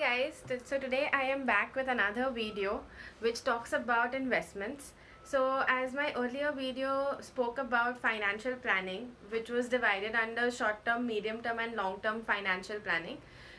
guys, so today I am back with another video which talks about investments. So as my earlier video spoke about financial planning, which was divided under short term, medium term and long term financial planning.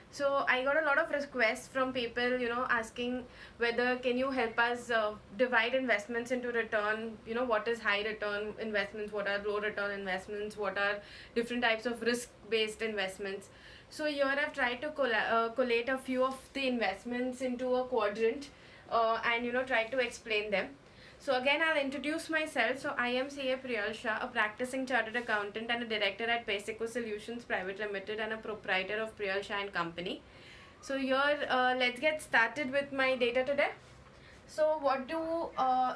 So I got a lot of requests from people, asking whether can you help us divide investments into return, what is high return investments, what are low return investments, what are different types of risk based investments. So here I've tried to collate a few of the investments into a quadrant, and try to explain them. So again, I'll introduce myself. So I am CA Priyal Shah, a practicing chartered accountant and a director at Basico Solutions Private Limited and a proprietor of Priyal Shah and Company. So here, let's get started with my data today. So what do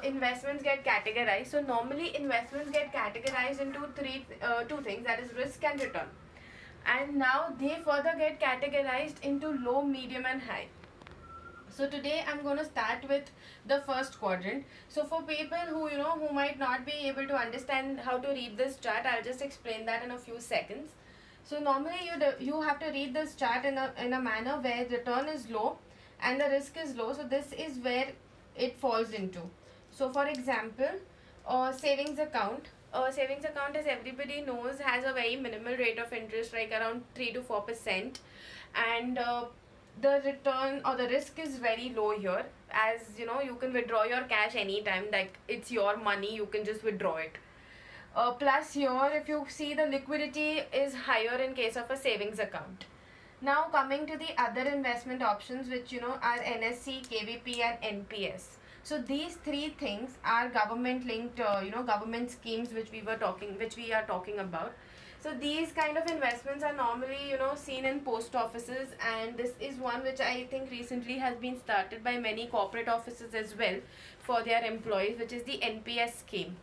investments get categorized? So normally investments get categorized into two things, that is risk and return. And now they further get categorized into low, medium and high. So today I'm going to start with the first quadrant. So for people who might not be able to understand how to read this chart, I'll just explain that in a few seconds. So normally you have to read this chart in a manner where return is low and the risk is low. So this is where it falls into. So for example, savings account. Savings account, as everybody knows, has a very minimal rate of interest, like around 3 to 4%, and the return or the risk is very low here, as you can withdraw your cash anytime, like it's your money, you can just withdraw it. Plus here, if you see, the liquidity is higher in case of a savings account. Now coming to the other investment options, which are NSE, KVP and NPS. So these three things are government linked, government schemes which we are talking about. So these kind of investments are normally, seen in post offices, and this is one which I think recently has been started by many corporate offices as well for their employees, which is the NPS scheme.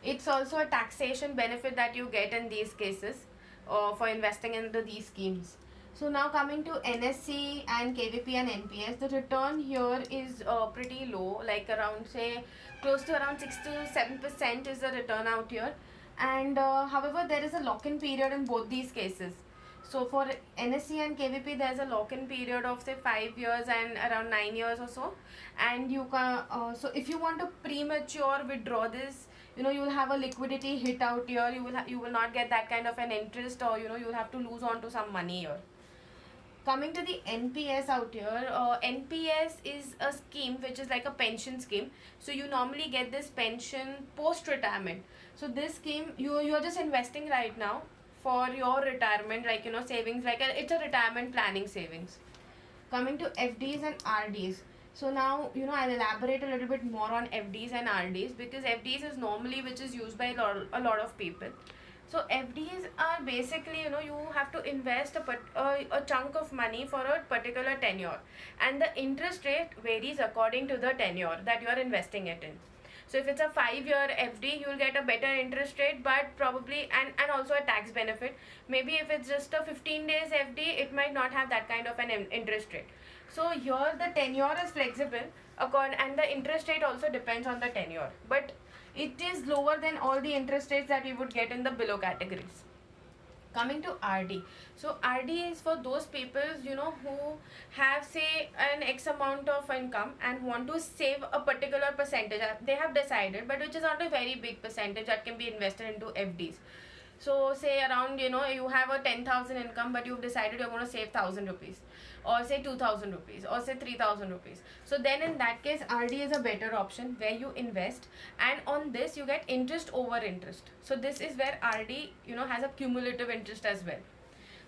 It's also a taxation benefit that you get in these cases for investing into these schemes. So now coming to NSE and KVP and NPS, the return here is pretty low, like around, say, close to around 6 to 7% is the return out here. And however, there is a lock-in period in both these cases. So for NSE and KVP, there's a lock-in period of say 5 years and around 9 years or so. And you can so if you want to premature withdraw this, you will have a liquidity hit out here. You will not get that kind of an interest, or you'll have to lose on to some money here. Coming to the NPS out here, NPS is a scheme which is like a pension scheme. So you normally get this pension post-retirement. So this scheme, you're just investing right now for your retirement, like savings, like it's a retirement planning savings. Coming to FDs and RDs. So now I'll elaborate a little bit more on FDs and RDs, because FDs is normally which is used by a lot of people. So FDs are basically, you have to invest a chunk of money for a particular tenure, and the interest rate varies according to the tenure that you are investing it in. So if it's a 5-year FD, you will get a better interest rate, but probably and also a tax benefit. Maybe if it's just a 15 days FD, it might not have that kind of an interest rate. So here the tenure is flexible, and the interest rate also depends on the tenure, but it is lower than all the interest rates that we would get in the below categories. Coming to RD. So RD is for those people, who have say an X amount of income and want to save a particular percentage. They have decided, but which is not a very big percentage that can be invested into FDs. So say around, you have a 10,000 income, but you've decided you're going to save 1,000 rupees, or say 2,000 rupees, or say 3,000 rupees. So then in that case, RD is a better option where you invest, and on this you get interest over interest. So this is where RD, has a cumulative interest as well.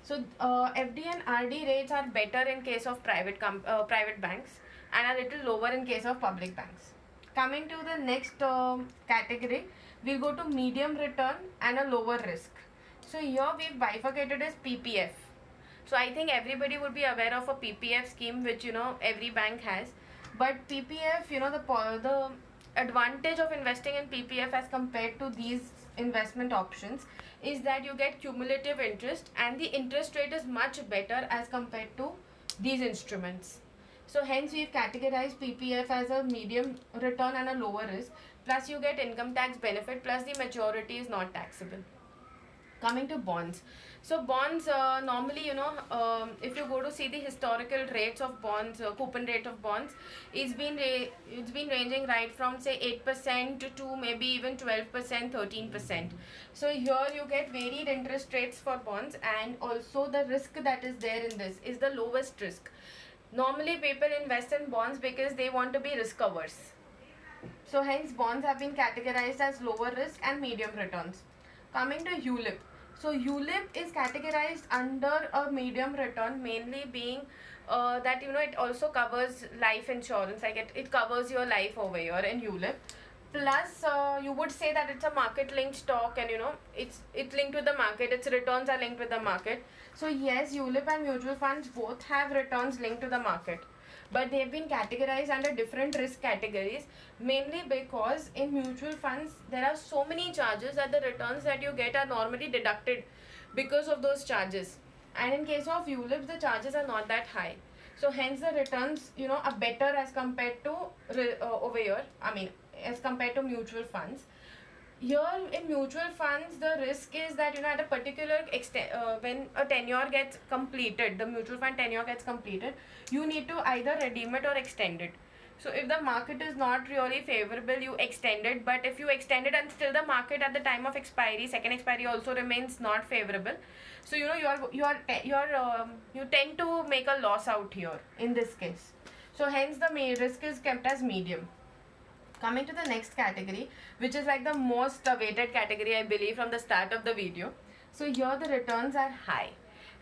So FD and RD rates are better in case of private banks, and a little lower in case of public banks. Coming to the next category, we'll go to medium return and a lower risk. So here we've bifurcated as PPF. So I think everybody would be aware of a PPF scheme, which every bank has. But PPF, the advantage of investing in PPF as compared to these investment options is that you get cumulative interest, and the interest rate is much better as compared to these instruments. So hence we've categorized PPF as a medium return and a lower risk, plus you get income tax benefit, plus the maturity is not taxable. Coming to bonds. So bonds, normally, if you go to see the historical rates of bonds, coupon rate of bonds, it's been ranging right from say 8% to maybe even 12%, 13%. So here you get varied interest rates for bonds, and also the risk that is there in this is the lowest risk. Normally people invest in bonds because they want to be risk averse. So hence bonds have been categorized as lower risk and medium returns. Coming to ULIP. So ULIP is categorized under a medium return, mainly being that it also covers life insurance, like it covers your life over here in ULIP. Plus you would say that it's a market linked stock, and it's linked with the market, its returns are linked with the market. So yes, ULIP and mutual funds both have returns linked to the market, but they've been categorized under different risk categories, mainly because in mutual funds there are so many charges that the returns that you get are normally deducted because of those charges, and in case of ULIPs the charges are not that high. So hence the returns are better as compared to over here, I mean as compared to mutual funds. Here in mutual funds the risk is that at a particular extent, when a tenure gets completed, the mutual fund tenure gets completed, you need to either redeem it or extend it. So if the market is not really favorable, you extend it, but if you extend it and still the market at the time of expiry, second expiry, also remains not favorable, so you tend to make a loss out here in this case. So hence the risk is kept as medium. Coming to the next category, which is like the most awaited category, I believe, from the start of the video. So here the returns are high.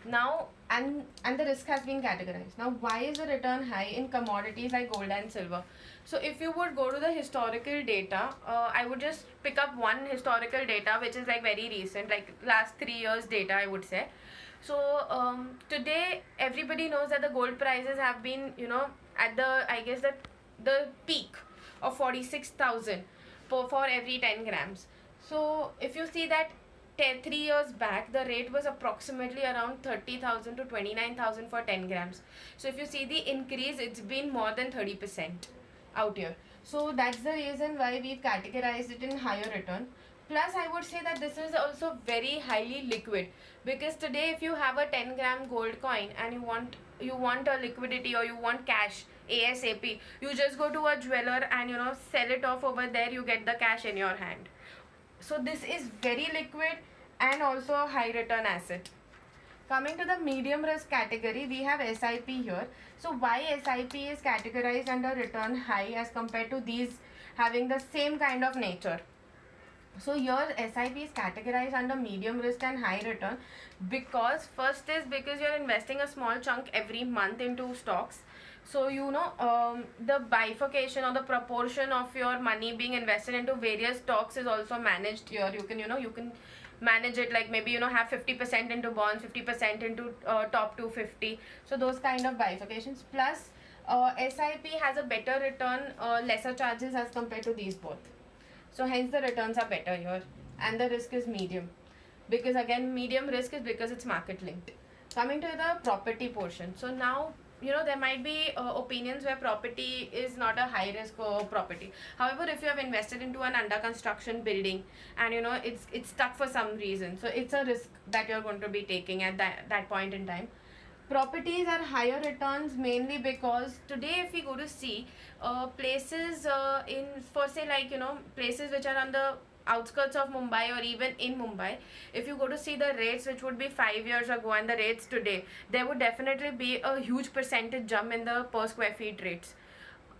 Now, and the risk has been categorized. Now, why is the return high in commodities like gold and silver? So if you would go to the historical data, I would just pick up one historical data which is like very recent, like last 3 years data, I would say. So today everybody knows that the gold prices have been, at the peak of 46,000 for every 10 grams. So if you see that 3 years back the rate was approximately around 30,000 to 29,000 for 10 grams. So if you see the increase, it's been more than 30% out here. So that's the reason why we've categorized it in higher return. Plus I would say that this is also very highly liquid, because today if you have a 10-gram gold coin and you want a liquidity or you want cash ASAP, you just go to a jeweler and sell it off over there, you get the cash in your hand. So this is very liquid and also a high return asset. Coming to the medium risk category, we have SIP here. So why SIP is categorized under return high as compared to these having the same kind of nature? So here SIP is categorized under medium risk and high return because first is because you're investing a small chunk every month into stocks. So the bifurcation or the proportion of your money being invested into various stocks is also managed here. You can manage it like maybe have 50% into bonds, 50% into top 250. So those kind of bifurcations. Plus SIP has a better return, lesser charges as compared to these both. So hence the returns are better here, and the risk is medium, because again medium risk is because it's market linked. Coming to the property portion, so now there might be opinions where property is not a high risk property. However, if you have invested into an under construction building and it's stuck for some reason, so it's a risk that you're going to be taking at that point in time. Properties are higher returns mainly because today if we go to see places in for say like places which are on the outskirts of Mumbai or even in Mumbai, if you go to see the rates which would be 5 years ago and the rates today, there would definitely be a huge percentage jump in the per square feet rates,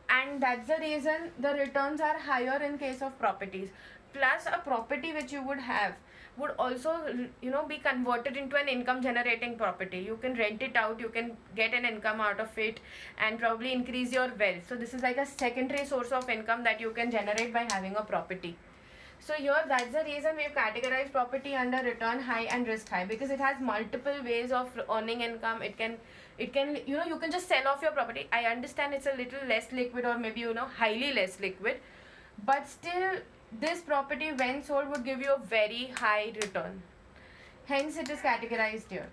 and that's the reason the returns are higher in case of properties. Plus a property which you would have would also be converted into an income generating property. You can rent it out, you can get an income out of it and probably increase your wealth. So this is like a secondary source of income that you can generate by having a property. So here that's the reason we've categorized property under return high and risk high, because it has multiple ways of earning income. It can you can just sell off your property. I understand it's a little less liquid or maybe highly less liquid, but still this property when sold would give you a very high return. Hence it is categorized here.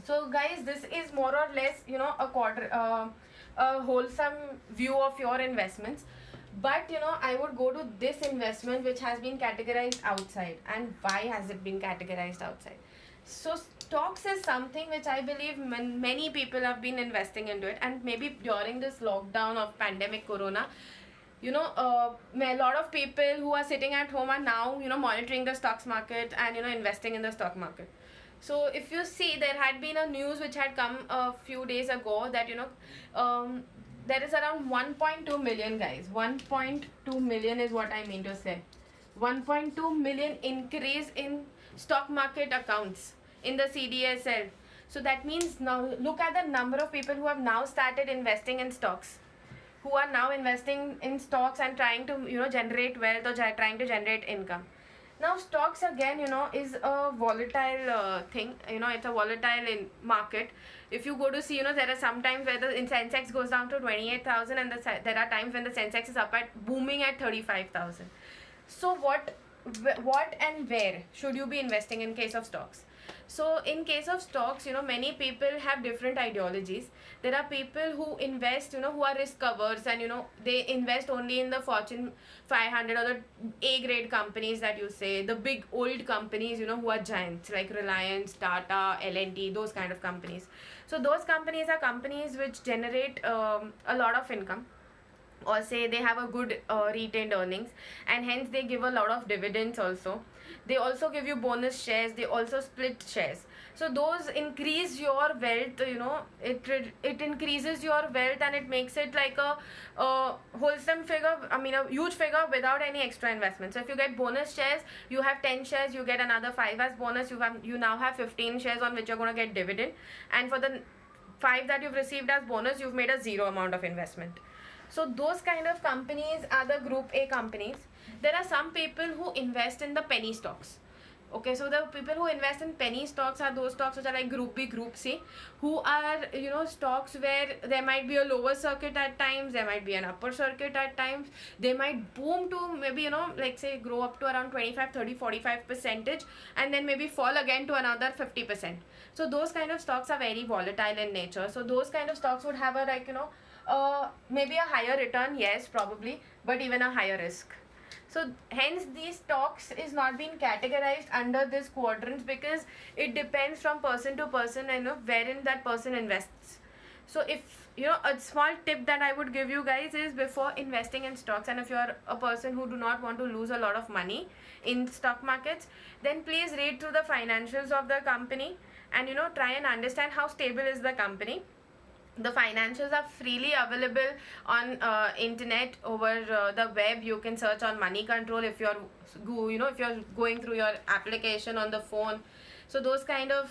So guys, this is more or less a wholesome view of your investments. But I would go to this investment which has been categorized outside. And why has it been categorized outside? So stocks is something which I believe many people have been investing into it, and maybe during this lockdown of pandemic corona, a lot of people who are sitting at home are now, monitoring the stocks market and, investing in the stock market. So if you see, there had been a news which had come a few days ago that, there is around 1.2 million, guys. 1.2 million is what I mean to say. 1.2 million increase in stock market accounts in the CDSL. So that means now look at the number of people who have now started investing in stocks, who are now investing in stocks and trying to, generate wealth or trying to generate income. Now stocks again, is a volatile thing. It's a volatile in market. If you go to see, there are some times where the Sensex goes down to 28,000, and there are times when the Sensex is up at booming at 35,000. So what and where should you be investing in case of stocks? So in case of stocks, many people have different ideologies. There are people who invest, who are risk averse, and they invest only in the Fortune 500 or the A grade companies that you say, the big old companies, who are giants like Reliance, Tata, L&T, those kind of companies. So those companies are companies which generate a lot of income, or say they have a good retained earnings, and hence they give a lot of dividends also. They also give you bonus shares, they also split shares. So those increase your wealth, it increases your wealth, and it makes it like a wholesome figure, a huge figure without any extra investment. So if you get bonus shares, you have 10 shares, you get another 5 as bonus, you now have 15 shares on which you're going to get dividend, and for the 5 that you've received as bonus, you've made a zero amount of investment. So those kind of companies are the group A companies. There are some people who invest in the penny stocks. Okay, so the people who invest in penny stocks are those stocks which are like group B, group C, who are, stocks where there might be a lower circuit at times, there might be an upper circuit at times, they might boom to maybe, like say grow up to around 25, 30, 45%, and then maybe fall again to another 50%. So those kind of stocks are very volatile in nature. So those kind of stocks would have a maybe a higher return, yes, probably, but even a higher risk. So hence these stocks is not being categorized under this quadrants, because it depends from person to person and wherein that person invests. So if a small tip that I would give you guys is, before investing in stocks, and if you are a person who do not want to lose a lot of money in stock markets, then please read through the financials of the company and try and understand how stable is the company. The financials are freely available on internet, over the web. You can search on Money Control if you're if you're going through your application on the phone. So those kind of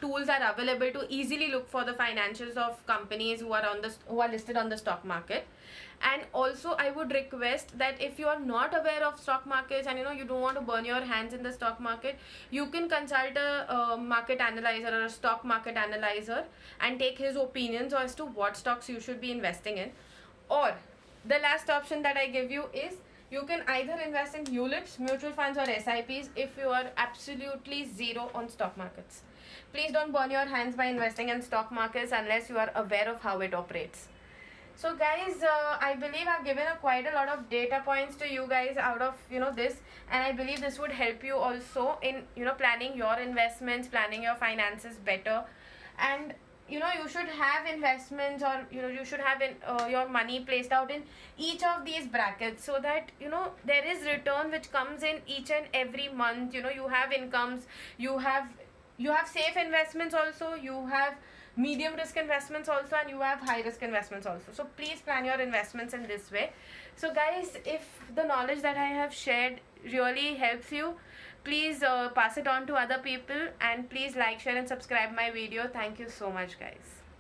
tools are available to easily look for the financials of companies who are listed on the stock market. And also I would request that if you are not aware of stock markets and you don't want to burn your hands in the stock market, you can consult a market analyzer or a stock market analyzer and take his opinions as to what stocks you should be investing in. Or the last option that I give you is, you can either invest in ULIPs, mutual funds, or SIPs if you are absolutely zero on stock markets. Please don't burn your hands by investing in stock markets unless you are aware of how it operates. So guys, I believe I've given quite a lot of data points to you guys out of this, and I believe this would help you also in planning your investments, planning your finances better. And you should have investments, or you should have your money placed out in each of these brackets, so that there is return which comes in each and every month. You have incomes, you have safe investments also, you have medium risk investments also, and you have high risk investments also. So please plan your investments in this way. So guys, if the knowledge that I have shared really helps you, please pass it on to other people, and please like, share and subscribe my video. Thank you so much, guys.